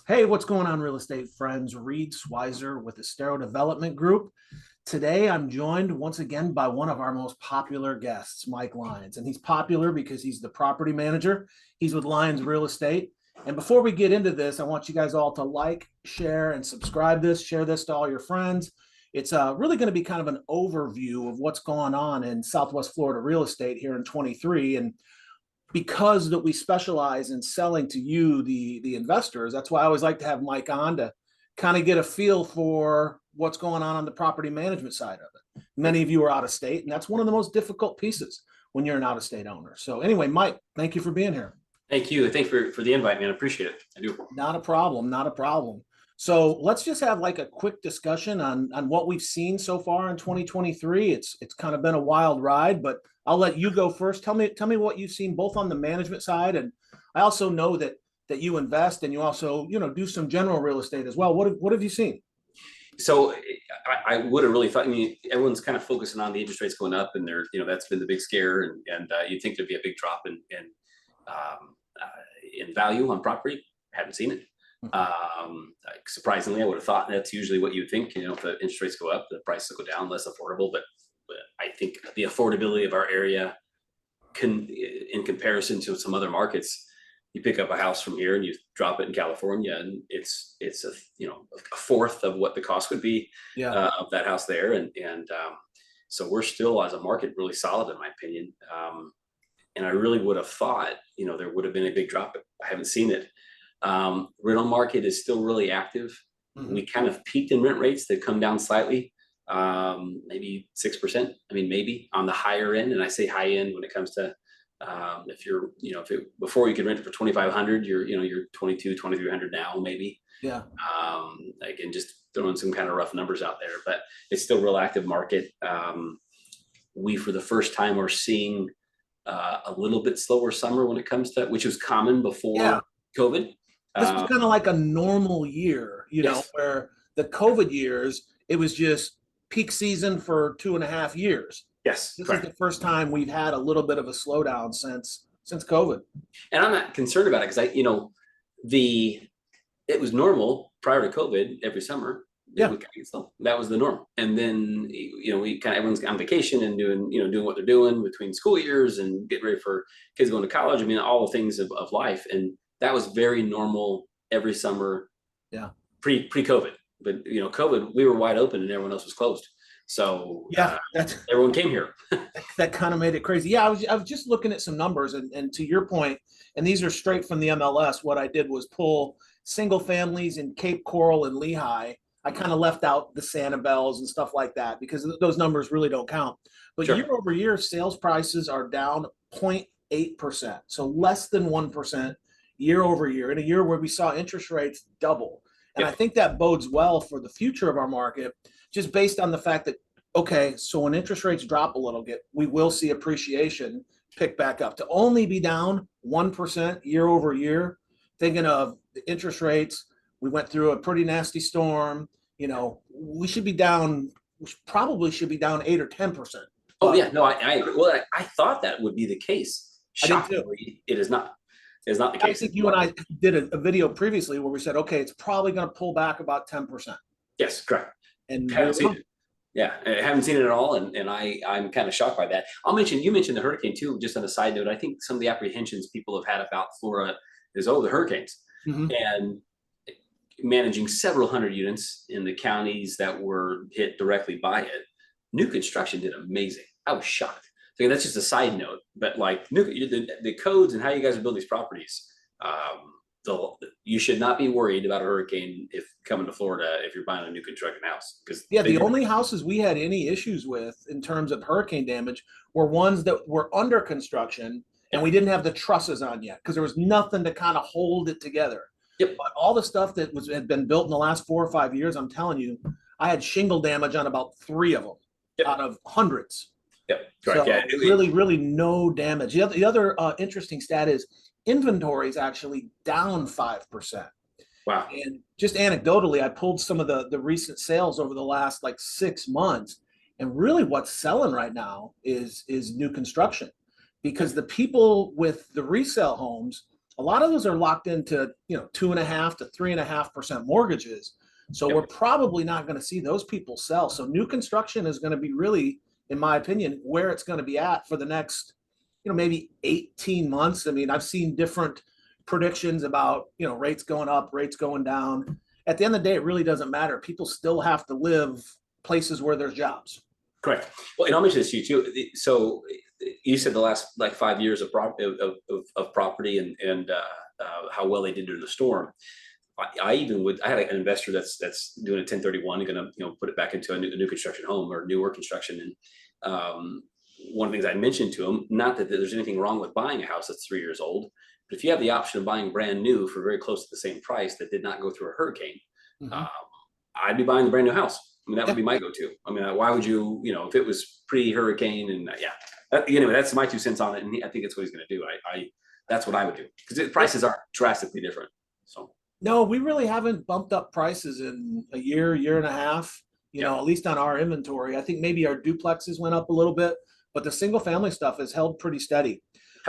Hey, what's going on, real estate friends? Reed Swizer with Estero Development Group. Today, I'm joined once again by one of our most popular guests, Mike Lyons. And he's popular because he's the property manager. He's with Lyons Real Estate. And before we get into this, I want you guys all to like, share, and subscribe this, share this to all your friends. It's really going to be kind of an overview of what's going on in Southwest Florida real estate here in 23. And because that we specialize in selling to you, the investors, that's why I always like to have Mike on to kind of get a feel for what's going on the property management side of it. Many of you are out of state, and that's one of the most difficult pieces when you're an out of state owner. So anyway, Mike, thank you for being here. Thank you. Thanks for the invite, man. I appreciate it. I do. Not a problem, not a problem. So let's just have like a quick discussion on what we've seen so far in 2023. It's kind of been a wild ride, but I'll let you go first. Tell me what you've seen both on the management side, and I also know that you invest and you also do some general real estate as well. What have you seen? So I would have really thought. I mean, everyone's kind of focusing on the interest rates going up, and that's been the big scare, and you'd think there'd be a big drop in value on property. Haven't seen it. Surprisingly, I would have thought that's usually what you would think. If the interest rates go up, the prices will go down, less affordable. But I think the affordability of our area in comparison to some other markets, you pick up a house from here and you drop it in California, and it's a fourth of what the cost would be of that house there, and so we're still as a market really solid in my opinion. And I really would have thought there would have been a big drop, but I haven't seen it. Rental market is still really active. Mm-hmm. We kind of peaked in rent rates. They've come down slightly, maybe 6%. I mean, maybe on the higher end. And I say high end when it comes to, before you could rent it for 2,500, you're 2,300 now, maybe. Yeah. Again, just throwing some kind of rough numbers out there, but it's still a real active market. We, for the first time, are seeing a little bit slower summer when it comes to, which was common before COVID. This was kind of like a normal year, where the COVID years, it was just peak season for 2.5 years. Yes. This is the first time we've had a little bit of a slowdown since COVID. And I'm not concerned about it because it was normal prior to COVID every summer. Yeah. That was the norm. And then, we kind of, everyone's on vacation and doing what they're doing between school years and getting ready for kids going to college. I mean, all the things of life. And that was very normal every summer. Yeah. Pre-COVID, but COVID, we were wide open and everyone else was closed. So everyone came here. That kind of made it crazy. Yeah, I was just looking at some numbers, and to your point, and these are straight from the MLS. What I did was pull single families in Cape Coral and Lehigh. I kind of left out the Sanibels and stuff like that because those numbers really don't count. But sure. Year over year, sales prices are down 0.8%, so less than 1% year over year, in a year where we saw interest rates double. And I think that bodes well for the future of our market, just based on the fact that, okay, so when interest rates drop a little bit, we will see appreciation pick back up. To only be down 1% year over year, thinking of the interest rates, we went through a pretty nasty storm. We should be down, probably should be down 8 or 10%. Oh, yeah, no, I agree. Well, I thought that would be the case. Shockingly, it is not. It's not the case. I think you and I did a video previously where we said, okay, it's probably going to pull back about 10%. Yes, correct. And I haven't seen it. Yeah, I haven't seen it at all, and I'm kind of shocked by that. You mentioned the hurricane too. Just on a side note, I think some of the apprehensions people have had about Florida is the hurricanes, and managing several hundred units in the counties that were hit directly by it. New construction did amazing. I was shocked. So that's just a side note, but the codes and how you guys are building these properties, you should not be worried about a hurricane if coming to Florida if you're buying a new construction house. Because the only houses we had any issues with in terms of hurricane damage were ones that were under construction and we didn't have the trusses on yet because there was nothing to kind of hold it together. Yep. But all the stuff that had been built in the last 4 or 5 years, I'm telling you, I had shingle damage on about 3 of them out of hundreds. Yep. Correct. So really no damage. The other interesting stat is inventory is actually down 5%. Wow. And just anecdotally, I pulled some of the recent sales over the last 6 months, and really what's selling right now is new construction, because the people with the resale homes a lot of those are locked into, 2.5 to 3.5% mortgages. So Yep. we're probably not going to see those people sell. So new construction is going to be really, in my opinion, where it's going to be at for the next, maybe 18 months. I mean, I've seen different predictions about, rates going up, rates going down. At the end of the day, it really doesn't matter. People still have to live places where there's jobs. Correct. Well, and I'll mention this to you too. So you said the last like 5 years of property and how well they did during the storm. I had an investor that's doing a 1031 and going to put it back into a new construction home or newer construction. And one of the things I mentioned to him, not that there's anything wrong with buying a house that's 3 years old, but if you have the option of buying brand new for very close to the same price that did not go through a hurricane, I'd be buying the brand new house. I mean, that would be my go-to. I mean, why would you, if it was pre-hurricane and anyway, that's my 2 cents on it. And I think that's what he's going to do. That's what I would do because the prices are drastically different. So. No, we really haven't bumped up prices in a year and a half, at least on our inventory. I think maybe our duplexes went up a little bit, but the single family stuff has held pretty steady.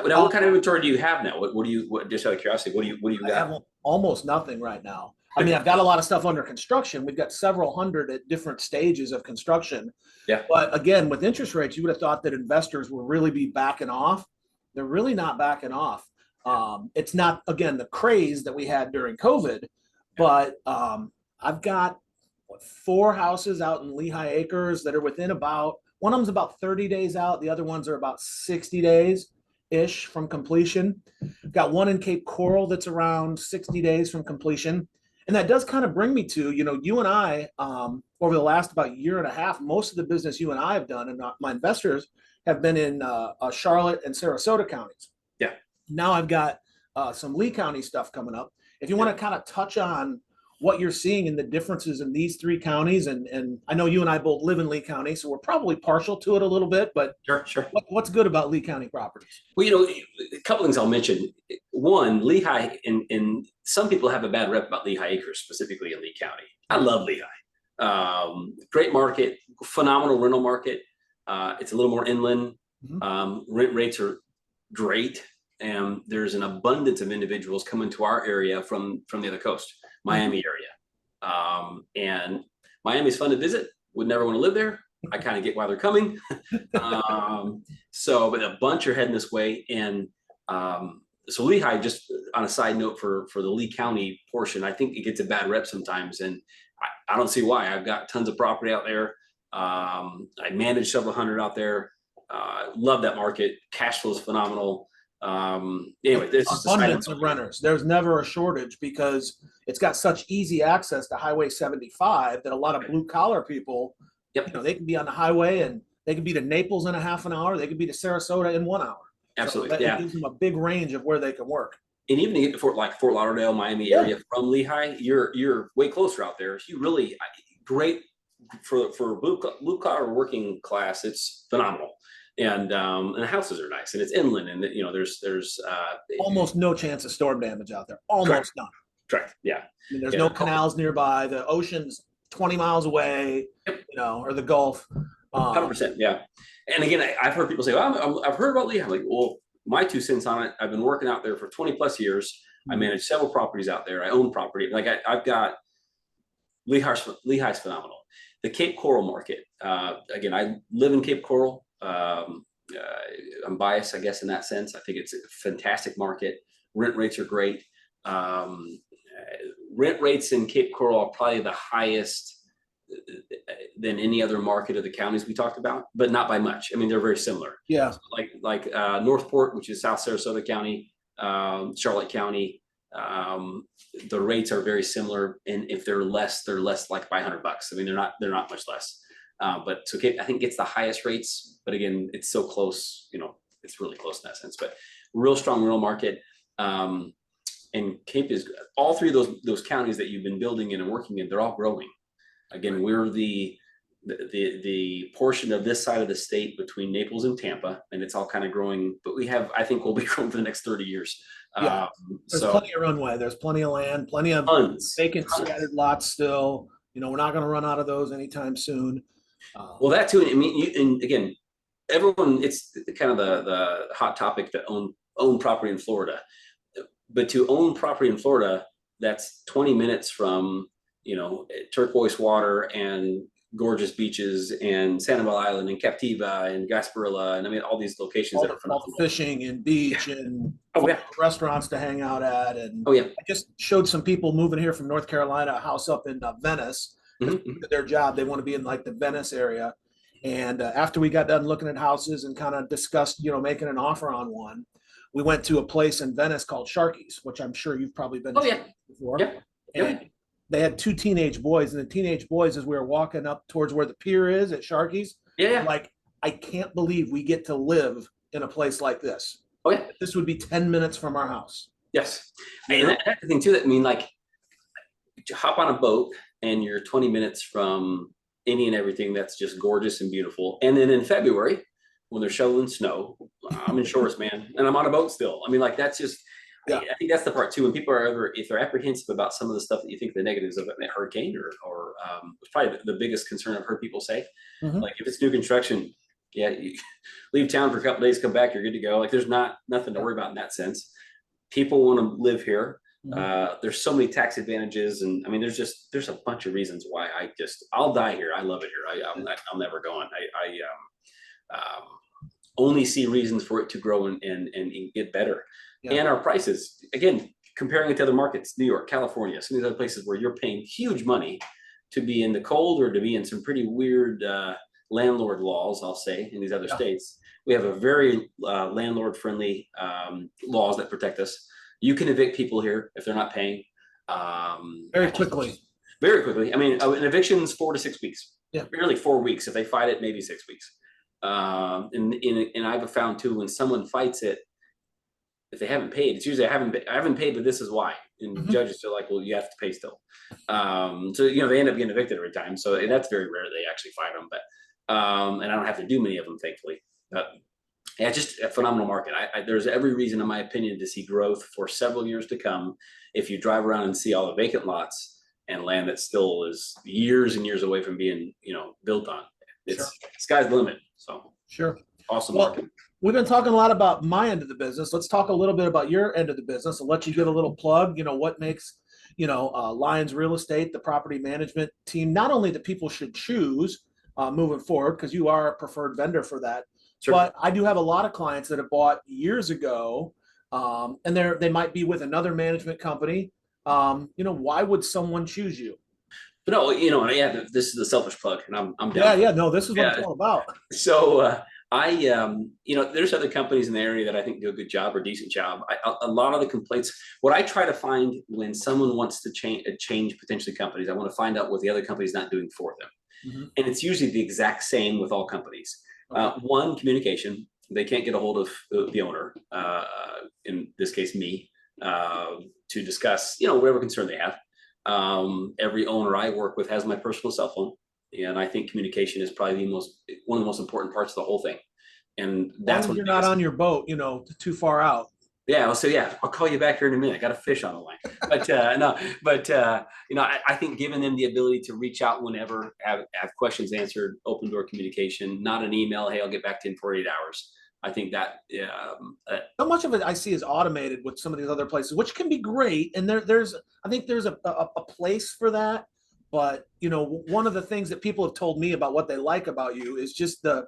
Now, what kind of inventory do you have now? What just out of curiosity, what do you got? I have almost nothing right now. I mean, I've got a lot of stuff under construction. We've got several hundred at different stages of construction. Yeah. But again, with interest rates, you would have thought that investors would really be backing off. They're really not backing off. It's not, again, the craze that we had during COVID, but I've got 4 houses out in Lehigh Acres that are within one of them's about 30 days out. The other ones are about 60 days ish from completion. Got one in Cape Coral that's around 60 days from completion. And that does kind of bring me to, you and I, over the last about year and a half, most of the business you and I have done and my investors have been in Charlotte and Sarasota counties. Yeah. Now I've got some Lee County stuff coming up. If you want to kind of touch on what you're seeing in the differences in these 3 counties, and I know you and I both live in Lee County, so we're probably partial to it a little bit, but sure. What's good about Lee County properties? Well, a couple things I'll mention. One, Lehigh, and some people have a bad rep about Lehigh Acres, specifically in Lee County. I love Lehigh. Great market, phenomenal rental market. It's a little more inland. Rent rates are great. And there's an abundance of individuals coming to our area from the other coast, Miami area. And Miami's fun to visit. Would never want to live there. I kind of get why they're coming. But a bunch are heading this way. And so Lehigh, just on a side note for the Lee County portion, I think it gets a bad rep sometimes. And I don't see why. I've got tons of property out there. I manage several hundred out there. Love that market. Cash flow is phenomenal. Anyway, there's just abundance of renters. There's never a shortage because it's got such easy access to Highway 75 that a lot of blue collar people, they can be on the highway and they can be to Naples in a half an hour. They can be to Sarasota in 1 hour. Absolutely. So that gives them a big range of where they can work. And even to get to Fort Lauderdale, Miami area from Lehigh, you're way closer out there. You really great for blue collar working class. It's phenomenal. And the houses are nice, and it's inland, and there's almost no chance of storm damage out there. Almost none. Correct. Yeah. I mean, there's no canals nearby. The ocean's 20 miles away. Or the Gulf. 100%. Yeah. And again, I've heard people say, well, I've heard about Lehigh. I'm like, well, my 2 cents on it. I've been working out there for 20 plus years. I manage several properties out there. I own property. Like I've got Lehigh's phenomenal. The Cape Coral market. Again, I live in Cape Coral. I'm biased, I guess, in that sense. I think it's a fantastic market. Rent rates are great. Rent rates in Cape Coral are probably the highest than any other market of the counties we talked about, but not by much. I mean, they're very similar. Yeah. So like Northport, which is South Sarasota County, Charlotte County. The rates are very similar, and if they're less like by $100. I mean, they're not much less. But so Cape, I think, gets the highest rates, but again, it's so close, it's really close in that sense, but real strong real market. And Cape is all 3 of those counties that you've been building in and working in, they're all growing. Again, we're the portion of this side of the state between Naples and Tampa, and it's all kind of growing, but I think we'll be growing for the next 30 years. Yeah. There's plenty of runway. There's plenty of land, plenty of vacant scattered lots still. We're not going to run out of those anytime soon. Well, that too. I mean, and again, everyone, it's kind of the hot topic to own property in Florida. But to own property in Florida, that's 20 minutes from, you know, turquoise water and gorgeous beaches and Sanibel Island and Captiva and Gasparilla. And I mean, all these locations that are All the phenomenal. fishing and beach and Oh, yeah. restaurants to hang out at. And Oh, yeah. I just showed some people moving here from North Carolina a house up in Venice. Mhm. Their job, they want to be in like the Venice area. And after we got done looking at houses and kind of discussed, you know, making an offer on one, we went to a place in Venice called Sharky's, which I'm sure you've probably been Oh, to yeah. before. Yeah. And they had two teenage boys, and the teenage boys, as we were walking up towards where the pier is at Sharky's, Yeah. like, I can't believe we get to live in a place like this. Oh, yeah. This would be 10 minutes from our house. Yes. You And know? that's the thing too, that I mean, like, you hop on a boat and you're 20 minutes from any and everything that's just gorgeous and beautiful. And then in February, when they're shoveling snow, I'm in shorts, man, and I'm on a boat still. I mean, like, that's just, Yeah. I think that's the part too. When people are ever, if they're apprehensive about some of the stuff that you think the negatives of a hurricane or it's probably the biggest concern I've heard people say, Mhm. like, if it's new construction, yeah, you leave town for a couple days, come back, you're good to go. Like, there's nothing to worry about in that sense. People want to live here. There's so many tax advantages, and I mean, there's a bunch of reasons why I'll die here. I love it here. I'm never going. Only see reasons for it to grow and get better. Yeah. And our prices, again, comparing it to other markets, New York, California, some of these other places where you're paying huge money to be in the cold or to be in some pretty weird landlord laws, I'll say, in these other states. We have a very landlord-friendly laws that protect us. You can evict people here if they're not paying. Very quickly. Very quickly. I mean, an eviction is 4 to 6 weeks. Yeah. Barely 4 weeks. If they fight it, maybe 6 weeks. And I've found too, when someone fights it, if they haven't paid, it's usually I haven't paid, but this is why. And judges are like, well, you have to pay still. So you know, they end up getting evicted every time. So that's very rare they actually fight them. But and I don't have to do many of them, thankfully. But yeah, just a phenomenal market. There's every reason, in my opinion, to see growth for several years to come. If you drive around and see all the vacant lots and land that still is years and years away from being, you know, built on, it's sky's the limit. So Sure. awesome Well, market. we've been talking a lot about my end of the business. Let's talk a little bit about your end of the business. I'll let you get a little plug, you know, what makes, you know, Lions Real Estate, the property management team, not only that people should choose moving forward, because you are a preferred vendor for that, Sure. but I do have a lot of clients that have bought years ago, and they might be with another management company. You know, why would someone choose you? But no, you know, and yeah, this is the selfish plug, and I'm Yeah, down. yeah, no, this is what it's Yeah. all about. So you know, there's other companies in the area that I think do a good job or decent job. A lot of the complaints, what I try to find when someone wants to change potentially companies, I want to find out what the other company's not doing for them. And it's usually the exact same with all companies. One, communication. They can't get a hold of the owner, in this case, me, to discuss, you know, whatever concern they have. Every owner I work with has my personal cell phone. And I think communication is probably one of the most important parts of the whole thing. And that's when you're not on your boat, you know, too far out. Yeah, well, so yeah, I'll call you back here in a minute. I got a fish on the line, but you know, I think giving them the ability to reach out whenever, have questions answered, open door communication, not an email. Hey, I'll get back to you in 48 hours. I think that So much of it I see is automated with some of these other places, which can be great. And I think there's a place for that. But you know, one of the things that people have told me about what they like about you is just the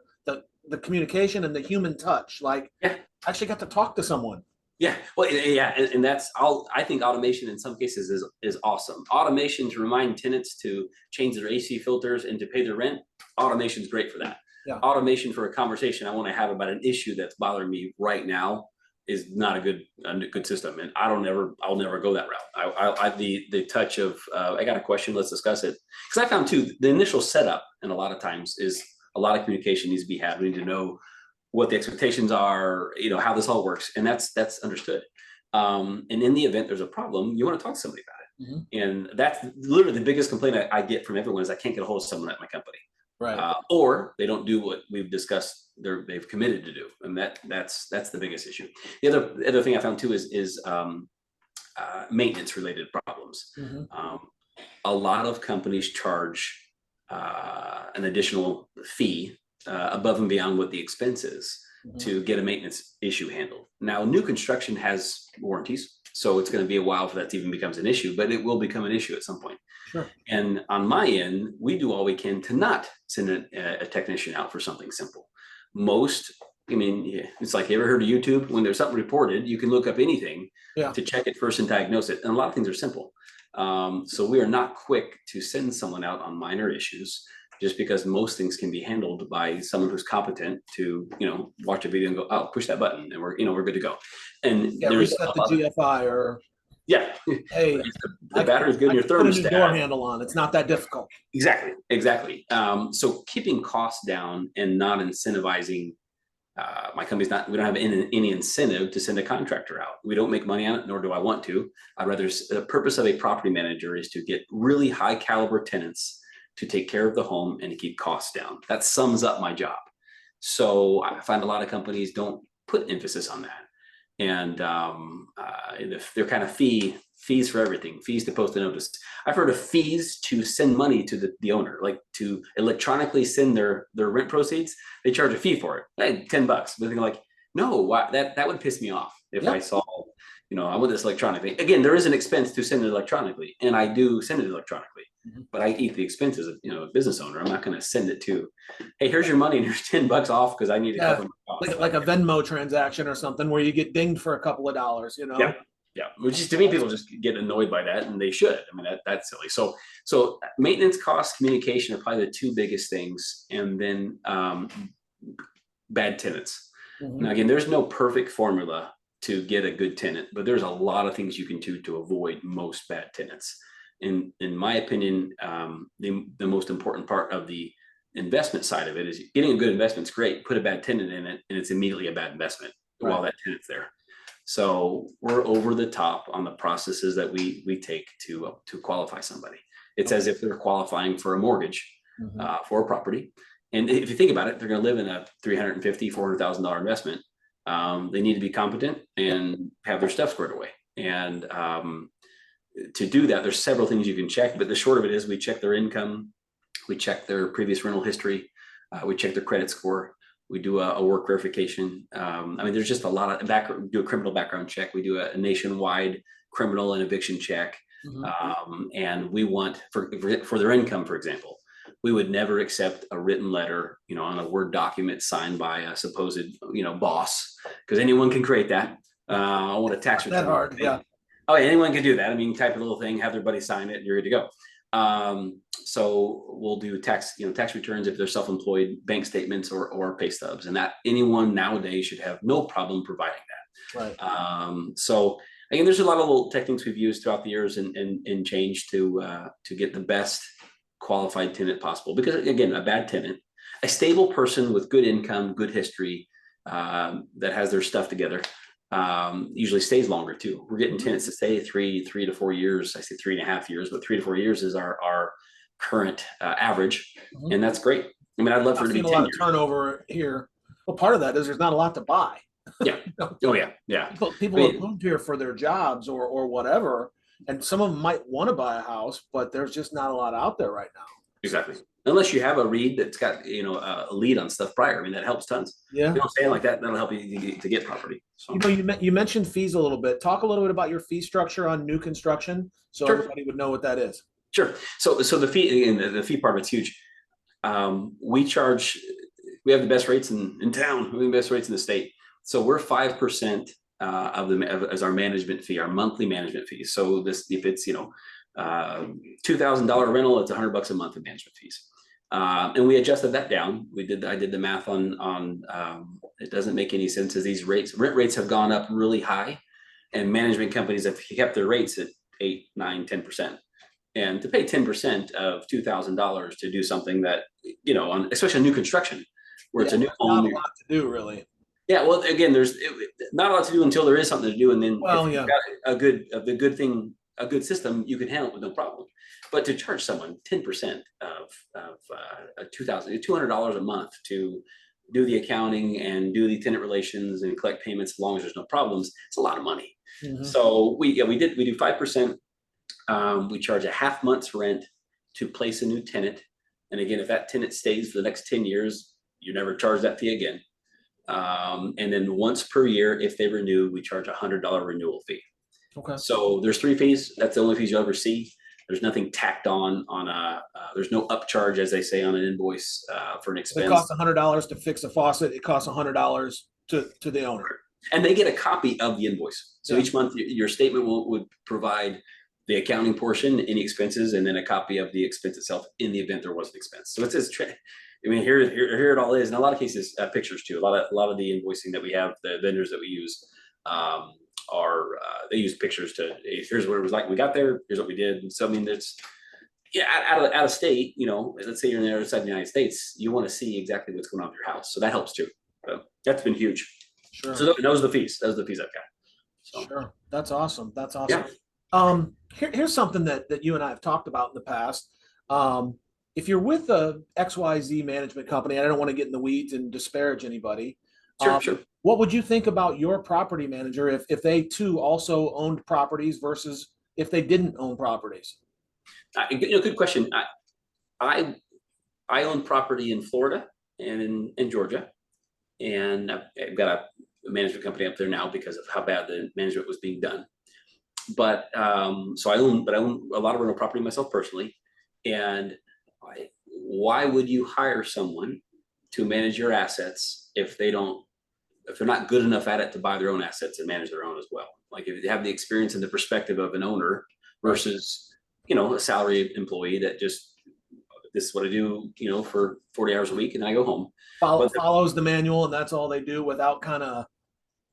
communication and the human touch. Like, yeah. I actually got to talk to someone. Yeah, well, yeah, and that's all. I think automation in some cases is awesome. Automation to remind tenants to change their AC filters and to pay their rent. Automation is great for that. Yeah. Automation for a conversation I want to have about an issue that's bothering me right now is not a good system, and I'll never go that route. The touch of I got a question, let's discuss it, because I found too the initial setup, and a lot of times is a lot of communication needs to be had. We need to know what the expectations are, you know, how this all works, and that's understood. And in the event there's a problem, you want to talk to somebody about it, and that's literally the biggest complaint I get from everyone is I can't get a hold of someone at my company. Right. Or they don't do what we've discussed they've committed to do, and that's the biggest issue. The other thing I found too is maintenance related problems. A lot of companies charge an additional fee above and beyond what the expense is to get a maintenance issue handled. Now, new construction has warranties, So it's going to be a while for that to even becomes an issue, but it will become an issue at some point. Sure. And on my end, we do all we can to not send a technician out for something simple. Most, I mean, it's like, you ever heard of YouTube? When there's something reported, you can look up anything Yeah. to check it first and diagnose it. And a lot of things are simple. So we are not quick to send someone out on minor issues, just because most things can be handled by someone who's competent to, watch a video and go, oh, push that button, and we're good to go. And Yeah, there's reset the GFI, or yeah, hey, the battery's good in your put a new door thermostat. handle on. It's not that difficult. Exactly. So keeping costs down and not incentivizing. My company's not. We don't have any incentive to send a contractor out. We don't make money on it, nor do I want to. I'd rather. The purpose of a property manager is to get really high caliber tenants to take care of the home and to keep costs down. That sums up my job. So I find a lot of companies don't put emphasis on that. And they're kind of fees for everything, fees to post a notice. I've heard of fees to send money to the owner, like to electronically send their rent proceeds. They charge a fee for it, like $10. But they're like, no, why, that would piss me off if I saw, I want this electronically. Again, there is an expense to send it electronically, and I do send it electronically. But I eat the expenses of, a business owner. I'm not going to send it to, hey, here's your money and here's $10 off because I need to cover my costs. Like a Venmo transaction or something where you get dinged for a couple of dollars, Yeah. Which is, to me, people just get annoyed by that, and they should. I mean, that's silly. So maintenance costs, communication are probably the two biggest things, and then bad tenants. Now, again, there's no perfect formula to get a good tenant, but there's a lot of things you can do to avoid most bad tenants. In my opinion, the most important part of the investment side of it is getting a good investment's great. Put a bad tenant in it, and it's immediately a bad investment while that tenant's there. So we're over the top on the processes that we take to qualify somebody. It's as if they're qualifying for a mortgage for a property. And if you think about it, they're going to live in a $350,000, $400,000 investment. They need to be competent and have their stuff squared away. And to do that, there's several things you can check, but the short of it is we check their income, we check their previous rental history, we check their credit score, we do a work verification. There's just a lot of do a criminal background check. We do a nationwide criminal and eviction check. And we want for their income, for example, we would never accept a written letter, on a Word document signed by a supposed, boss, because anyone can create that. I want a tax return. That hard, yeah. Oh, yeah, anyone can do that. I mean, type a little thing, have their buddy sign it, and you're good to go. So we'll do tax returns if they're self-employed, bank statements or pay stubs, and that anyone nowadays should have no problem providing that. Right. So again, there's a lot of little techniques we've used throughout the years and change to get the best qualified tenant possible. Because again, a bad tenant, a stable person with good income, good history, that has their stuff together, usually stays longer too. We're getting tenants to stay three to 4 years. I say 3.5 years, but 3 to 4 years is our current average, and that's great. I mean, I'd love for it to be 10 years. A lot of turnover here. Well, part of that is there's not a lot to buy. Yeah. Oh yeah. People have moved here for their jobs or whatever, and some of them might want to buy a house, but there's just not a lot out there right now. Exactly. Unless you have a read that's got a lead on stuff prior. I mean, that helps tons. Yeah. Staying like that, that'll help you to get property. So. You mentioned fees a little bit. Talk a little bit about your fee structure on new construction, so everybody would know what that is. Sure. So the fee, and the fee part of it's huge. We have the best rates in town. We have the best rates in the state. So we're 5% of them as our management fee, our monthly management fee. So if it's $2,000 rental, it's $100 a month in management fees. And we adjusted that down. I did the math on it doesn't make any sense as these rent rates have gone up really high, and management companies have kept their rates at 8, 9, 10%. And to pay 10% of $2,000 to do something that, especially on new construction, where it's a new home. Not a lot to do, really. Yeah, well, again, there's not a lot to do until there is something to do, and then if you've got a good system, you can handle it with no problem. But to charge someone 10% of $200 a month to do the accounting and do the tenant relations and collect payments as long as there's no problems, it's a lot of money. So we do 5%. We charge a half month's rent to place a new tenant. And again, if that tenant stays for the next 10 years, you never charge that fee again. And then once per year, if they renew, we charge $100 renewal fee. Okay. So there's 3 fees. That's the only fees you'll ever see. There's nothing tacked on a, there's no upcharge, as they say, on an invoice for an If it expense. costs $100 to fix a faucet, it costs $100 to the owner. And they get a copy of the invoice. So Yeah. each month your statement would provide the accounting portion, any expenses, and then a copy of the expense itself in the event there was an expense. So it says, I mean, here it all is. In a lot of cases, pictures too. A lot of the invoicing that we have, the vendors that we use, are they use pictures to, hey, here's what it was like when we got there. Here's what we did. And so I mean, it's out of state. You know, let's say you're in the other side of the United States, you want to see exactly what's going on with your house. So that helps too. So that's been huge. Sure. So those are the fees. Those are the fees I've got. So. Sure. That's awesome. That's awesome. Yeah. Here's something that you and I have talked about in the past. If you're with a XYZ management company, and I don't want to get in the weeds and disparage anybody. Sure. What would you think about your property manager if they too also owned properties versus if they didn't own properties? Good question. I own property in Florida and in Georgia, and I've got a management company up there now because of how bad the management was being done. But so I own a lot of rental property myself personally. And why would you hire someone to manage your assets if they're not good enough at it to buy their own assets and manage their own as well? Like if they have the experience and the perspective of an owner versus, a salary employee that just, this is what I do, for 40 hours a week and then I go home. Follows the manual and that's all they do without kind of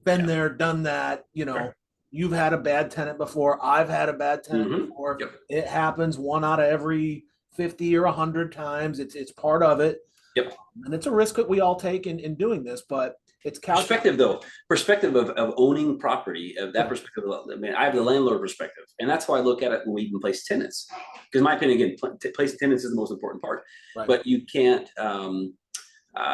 been there, done that, Right. You've had a bad tenant before. I've had a bad tenant before. Yep. It happens 1 out of every 50 or 100 times. It's part of it. Yep. And it's a risk that we all take in doing this, but it's perspective of owning property, of that perspective. I mean, I have the landlord perspective, and that's why I look at it when we even place tenants. Because in my opinion, again, placing tenants is the most important part. Right. But you can't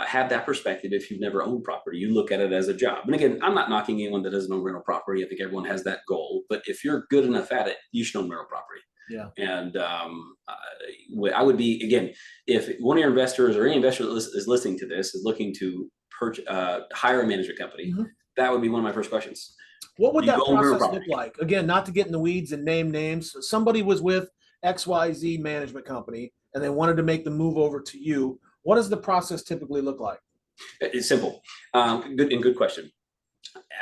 have that perspective if you've never owned property. You look at it as a job. And again, I'm not knocking anyone that doesn't own rental property. I think everyone has that goal. But if you're good enough at it, you should own rental property. Yeah. And I would be, again, if one of your investors or any investor that is listening to this is looking to hire a management company, that would be one of my first questions. What would that process look like? Again, not to get in the weeds and name names. Somebody was with XYZ management company and they wanted to make the move over to you. What does the process typically look like? It's simple. Good question.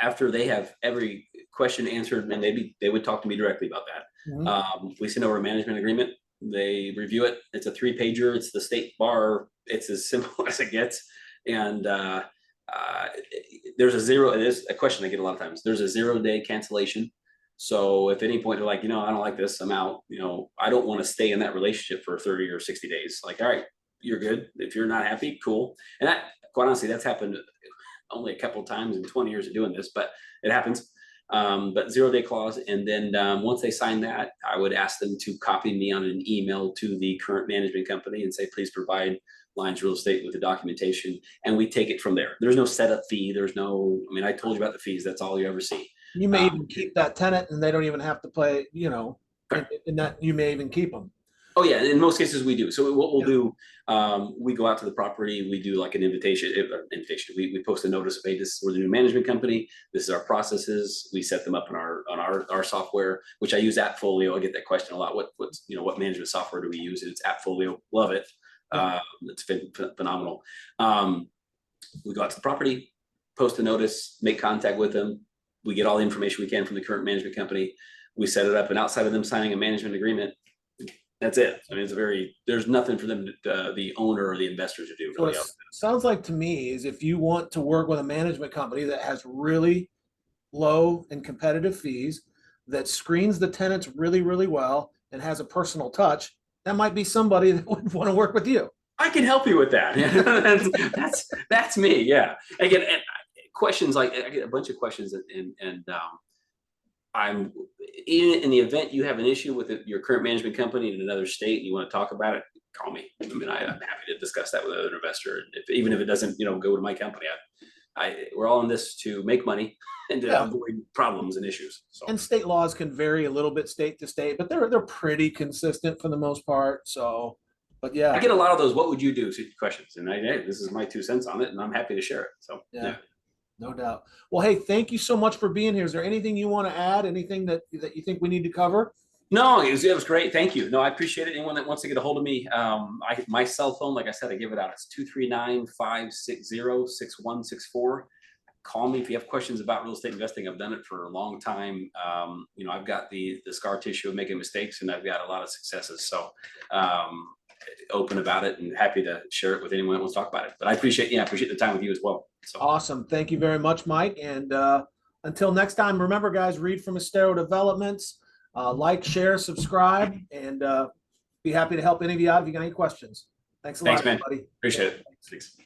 After they have every question answered, and they would talk to me directly about that. We send over a management agreement. They review it. It's a 3-pager. It's the state bar. It's as simple as it gets. And there's it is a question I get a lot of times. There's a 0-day cancellation. So if at any point they're like, I don't like this, I'm out. I don't want to stay in that relationship for 30 or 60 days. Like, all right, you're good. If you're not happy, cool. And that, quite honestly, that's happened only a couple of times in 20 years of doing this, but it happens. But 0-day clause. And then once they sign that, I would ask them to copy me on an email to the current management company and say, please provide Lyons Real Estate with the documentation. And we take it from there. There's no setup fee. There's no, I told you about the fees. That's all you ever see. You may even keep that tenant and they don't even have to pay, and that you may even keep them. Oh yeah, in most cases we do. So what we'll do, we go out to the property, we do like an invitation. We post a notice of, hey, we're the new management company. This is our processes. We set them up in our software, which I use AppFolio. I get that question a lot. What management software do we use? And it's AppFolio. Love it. It's been phenomenal. We go out to the property, post a notice, make contact with them. We get all the information we can from the current management company. We set it up, and outside of them signing a management agreement, that's it. There's nothing for them, the owner or the investor, to do. Really. Sounds like to me is if you want to work with a management company that has really low and competitive fees, that screens the tenants really, really well, and has a personal touch, that might be somebody that would want to work with you. I can help you with that. that's me. Yeah. Again, questions like I get a bunch of questions, and I'm in the event you have an issue with your current management company in another state and you want to talk about it, call me. I'm happy to discuss that with another investor. Even if it doesn't, go to my company, we're all in this to make money and to avoid problems and issues. So. And state laws can vary a little bit state to state, but they're pretty consistent for the most part. So, but yeah, I get a lot of those. What would you do? Questions, and this is my 2 cents on it, and I'm happy to share it. So yeah. No doubt. Well, hey, thank you so much for being here. Is there anything you want to add? Anything that you think we need to cover? No, it was great. Thank you. No, I appreciate it. Anyone that wants to get a hold of me, my cell phone, like I said, I give it out. It's 239-560-6164. Call me if you have questions about real estate investing. I've done it for a long time. I've got the scar tissue of making mistakes, and I've got a lot of successes. So open about it and happy to share it with anyone that wants to talk about it. But I appreciate the time with you as well. So Awesome. Thank you very much, Mike. And until next time, remember, guys, read from Estero Developments. Like, share, subscribe, and be happy to help any of you out if you got any questions. Thanks a lot, thanks, man. everybody. Appreciate it. Thanks.